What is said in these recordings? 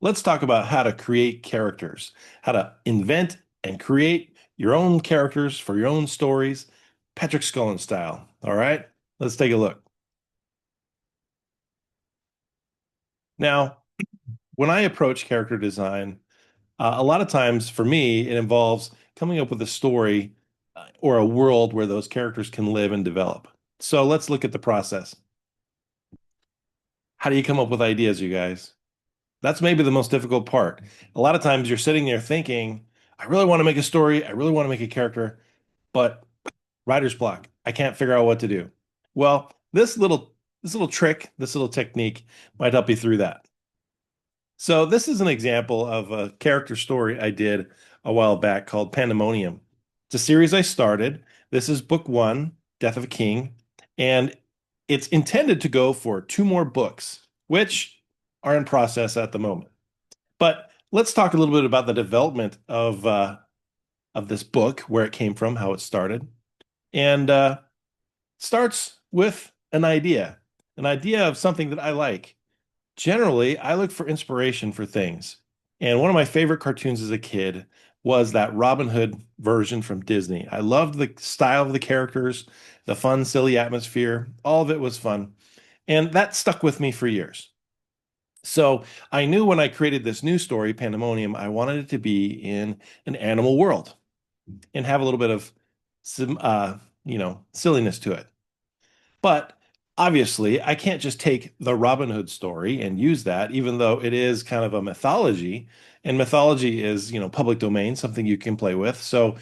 let's talk about how to create characters, how to invent and create your own characters for your own stories, Patrick Scullin style. All right, let's take a look. Now, when I approach character design, a lot of times for me, it involves coming up with a story or a world where those characters can live and develop. So let's look at the process. How do you come up with ideas, you guys? That's maybe the most difficult part. A lot of times you're sitting there thinking, I really want to make a story, I really want to make a character, but writer's block. I can't figure out what to do. Well, this little trick, this little technique might help you through that. So this is an example of a character story I did a while back called Pandemonium. It's a series I started. This is book one, Death of a King, and it's intended to go for two more books, which are in process at the moment. But let's talk a little bit about the development of this book, where it came from, how it started, and starts with an idea of something that I like. Generally, I look for inspiration for things. And one of my favorite cartoons as a kid was that Robin Hood version from Disney. I loved the style of the characters, the fun, silly atmosphere. All of it was fun. And that stuck with me for years. So I knew when I created this new story, Pandemonium, I wanted it to be in an animal world and have a little bit of some, silliness to it. But obviously, I can't just take the Robin Hood story and use that, even though it is kind of a mythology. And mythology is, public domain, something you can play with. So,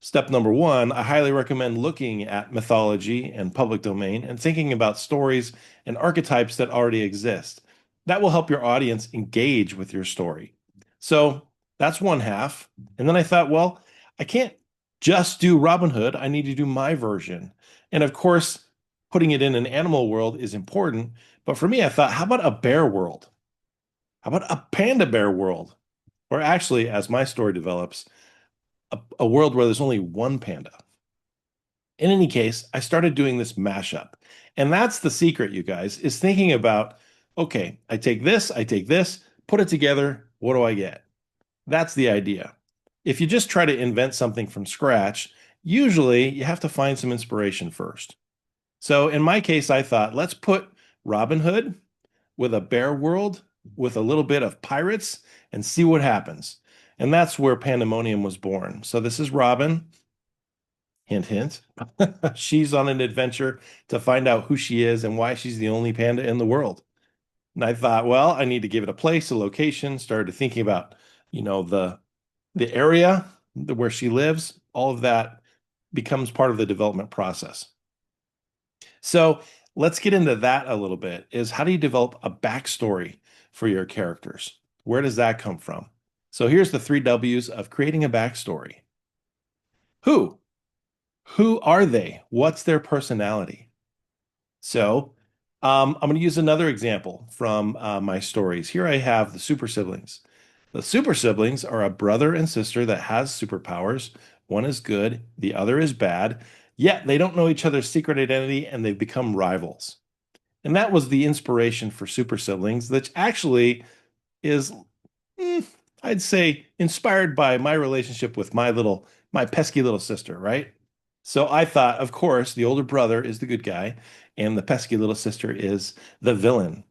step number one, I highly recommend looking at mythology and public domain and thinking about stories and archetypes that already exist. That will help your audience engage with your story. So, that's one half. And then I thought, well, I can't just do Robin Hood. I need to do my version. And of course, putting it in an animal world is important. But for me, I thought, how about a bear world? How about a panda bear world? Or actually, as my story develops, a world where there's only one panda. In any case, I started doing this mashup. And that's the secret, you guys, is thinking about, okay, I take this, put it together, what do I get? That's the idea. If you just try to invent something from scratch, usually you have to find some inspiration first. So in my case, I thought, let's put Robin Hood with a bear world with a little bit of pirates and see what happens. And that's where Pandemonium was born. So this is Robin. Hint, hint. She's on an adventure to find out who she is and why she's the only panda in the world. And I thought, well, I need to give it a place, a location. Started thinking about, the area where she lives. All of that becomes part of the development process. So let's get into that a little bit. Is how do you develop a backstory for your characters? Where does that come from? So here's the three W's of creating a backstory. Who? Who are they? What's their personality? So I'm going to use another example from my stories. Here I have the super siblings. The super siblings are a brother and sister that has superpowers. One is good, the other is bad, yet they don't know each other's secret identity and they've become rivals. And that was the inspiration for super siblings, that actually is, mm, I'd say, inspired by my relationship with my pesky little sister, right? So I thought, of course, the older brother is the good guy, and the pesky little sister is the villain.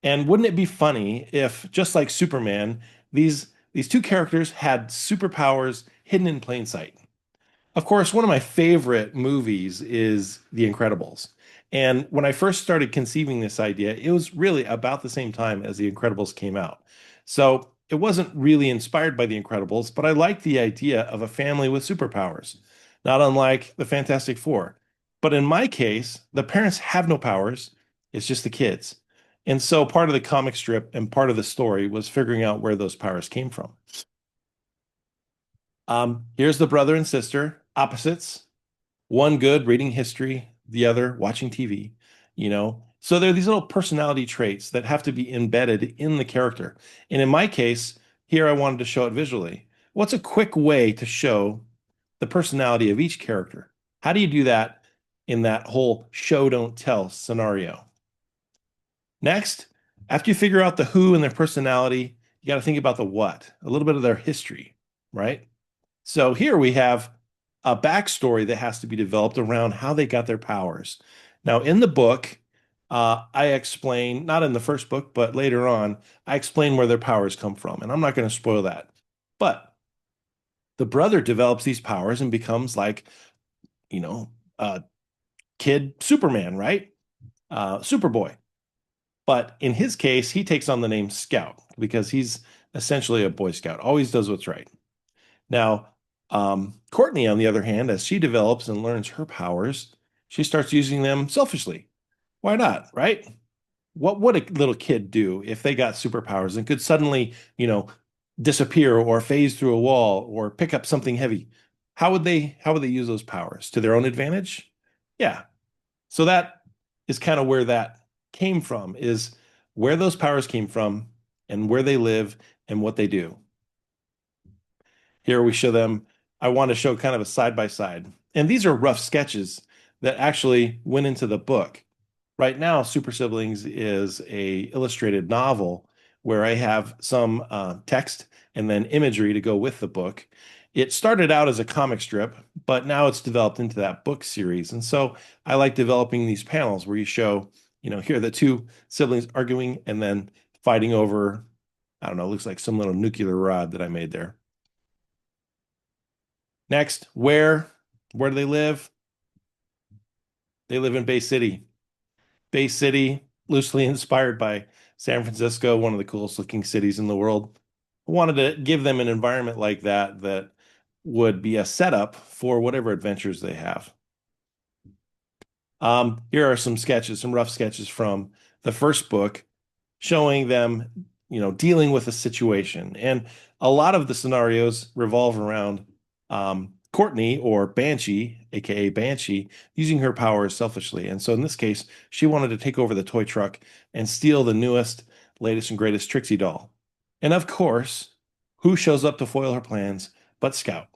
And wouldn't it be funny if, just like Superman, these two characters had superpowers hidden in plain sight? Of course, one of my favorite movies is The Incredibles. And when I first started conceiving this idea, it was really about the same time as The Incredibles came out. So it wasn't really inspired by The Incredibles, but I liked the idea of a family with superpowers, not unlike the Fantastic Four. But in my case, the parents have no powers, it's just the kids. And so part of the comic strip and part of the story was figuring out where those powers came from. Here's the brother and sister, opposites. One good reading history, the other watching TV. So there are these little personality traits that have to be embedded in the character. And in my case, here I wanted to show it visually. What's a quick way to show the personality of each character? How do you do that in that whole show don't tell scenario? Next, after you figure out the who and their personality, you got to think about the what, a little bit of their history, right? So here we have a backstory that has to be developed around how they got their powers. Now, in the book, I explain, not in the first book, but later on, I explain where their powers come from. And I'm not going to spoil that. But the brother develops these powers and becomes like, you know, uh, kid Superman, right? Superboy. But in his case, he takes on the name Scout because he's essentially a Boy Scout, always does what's right. Now, Courtney, on the other hand, as she develops and learns her powers, she starts using them selfishly. Why not, right? What would a little kid do if they got superpowers and could suddenly, disappear or phase through a wall or pick up something heavy? How would they use those powers to their own advantage? Yeah. So that is kind of where that came from, is where those powers came from and where they live and what they do. Here we show them, I want to show kind of a side by side. And these are rough sketches that actually went into the book. Right now, Super Siblings is a illustrated novel where I have some text and then imagery to go with the book. It started out as a comic strip, but now it's developed into that book series. And so I like developing these panels where you show, here are the two siblings arguing and then fighting over, I don't know, looks like some little nuclear rod that I made there. Next, where do they live? They live in Bay City. Bay City, loosely inspired by San Francisco, one of the coolest looking cities in the world. I wanted to give them an environment like that that would be a setup for whatever adventures they have. Here are some sketches, some rough sketches from the first book showing them, dealing with a situation. And a lot of the scenarios revolve around Courtney or Banshee, aka Banshee, using her powers selfishly. And so in this case, she wanted to take over the toy truck and steal the newest, latest, and greatest Trixie doll. And of course, who shows up to foil her plans but Scout?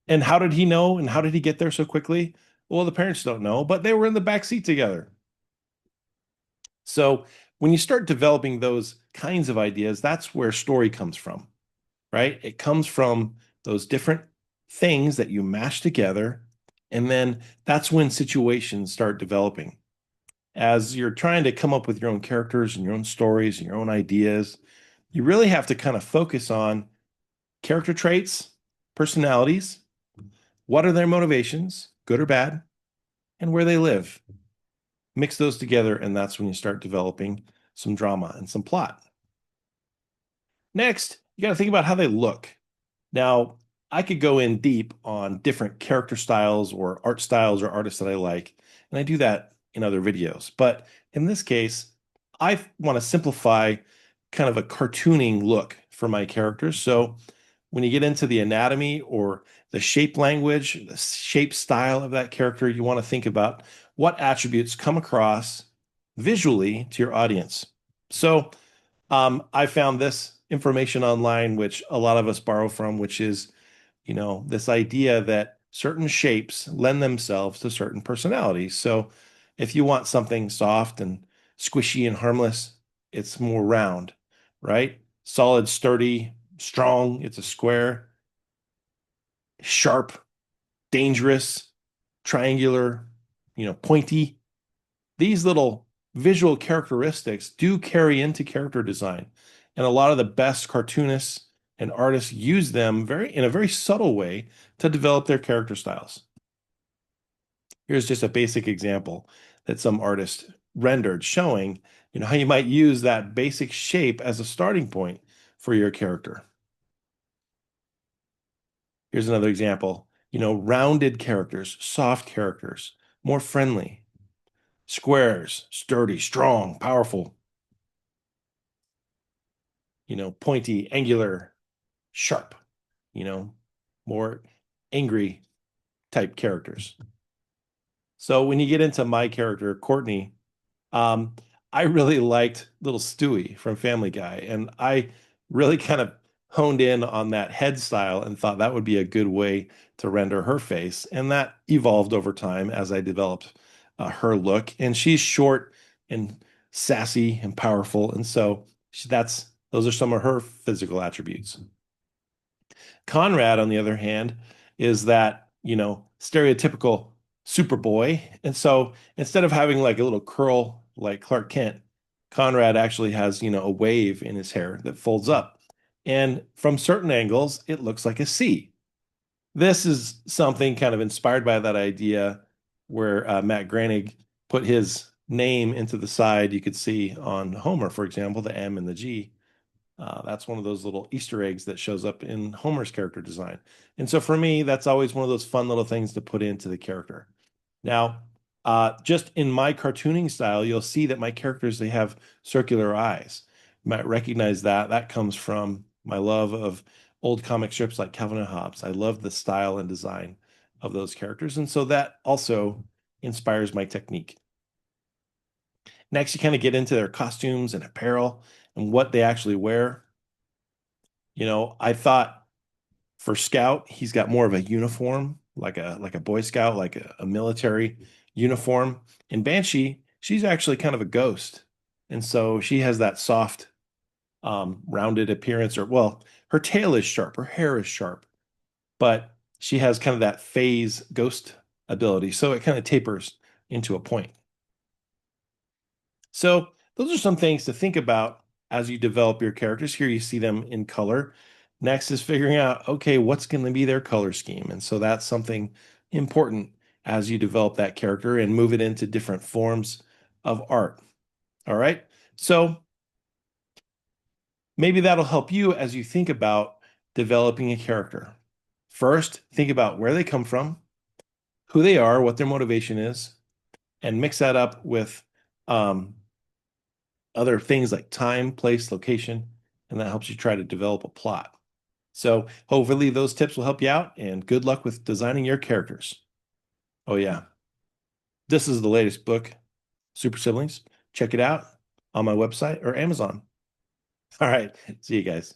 And how did he know? And how did he get there so quickly? Well, the parents don't know, but they were in the back seat together. So when you start developing those kinds of ideas, that's where story comes from, right? It comes from those different things that you mash together. And then that's when situations start developing. As you're trying to come up with your own characters and your own stories and your own ideas, you really have to kind of focus on character traits, personalities, what are their motivations, good or bad, and where they live. Mix those together, and that's when you start developing some drama and some plot. Next, you got to think about how they look. Now, I could go in deep on different character styles or art styles or artists that I like, and I do that in other videos. But in this case, I want to simplify kind of a cartooning look for my characters. So when you get into the anatomy or the shape language, the shape style of that character, you want to think about what attributes come across visually to your audience. So I found this information online, which a lot of us borrow from, which is, this idea that certain shapes lend themselves to certain personalities. So if you want something soft and squishy and harmless, it's more round, right? Solid, sturdy, strong, it's a square. Sharp, dangerous, triangular, pointy. These little visual characteristics do carry into character design. And a lot of the best cartoonists and artists use them in a very subtle way to develop their character styles. Here's just a basic example that some artist rendered showing, how you might use that basic shape as a starting point for your character. Here's another example, rounded characters, soft characters, more friendly. Squares, sturdy, strong, powerful. Pointy, angular, sharp, more angry type characters. So when you get into my character, Courtney, um, I really liked little Stewie from Family Guy, and I really kind of honed in on that head style and thought that would be a good way to render her face. And that evolved over time as I developed her look. And she's short and sassy and powerful. And so that's Those are some of her physical attributes. Conrad, on the other hand, is that, stereotypical Superboy. And so instead of having like a little curl like Clark Kent, Conrad actually has, a wave in his hair that folds up. And from certain angles, it looks like a C. This is something kind of inspired by that idea where Matt Groening put his name into the side. You could see on Homer, for example, the M and the G. That's one of those little Easter eggs that shows up in Homer's character design. And so for me, that's always one of those fun little things to put into the character. Now, just in my cartooning style, you'll see that my characters, they have circular eyes. You might recognize that. That comes from my love of old comic strips like Calvin and Hobbes. I love the style and design of those characters. And so that also inspires my technique. Next, you kind of get into their costumes and apparel and what they actually wear. I thought for Scout, he's got more of a uniform, like a Boy Scout, like a military uniform. And Banshee, she's actually kind of a ghost. And so she has that soft, rounded appearance, or well, her tail is sharp, her hair is sharp, but she has kind of that phase ghost ability. So it kind of tapers into a point. So those are some things to think about as you develop your characters. Here you see them in color. Next is figuring out, okay, what's going to be their color scheme. And so that's something important as you develop that character and move it into different forms of art. All right. So maybe that'll help you as you think about developing a character. First, think about where they come from, who they are, what their motivation is, and mix that up with um, other things like time, place, location, and that helps you try to develop a plot. So hopefully those tips will help you out, and good luck with designing your characters. Oh yeah, this is the latest book, Super Siblings. Check it out on my website or Amazon. All right, see you guys.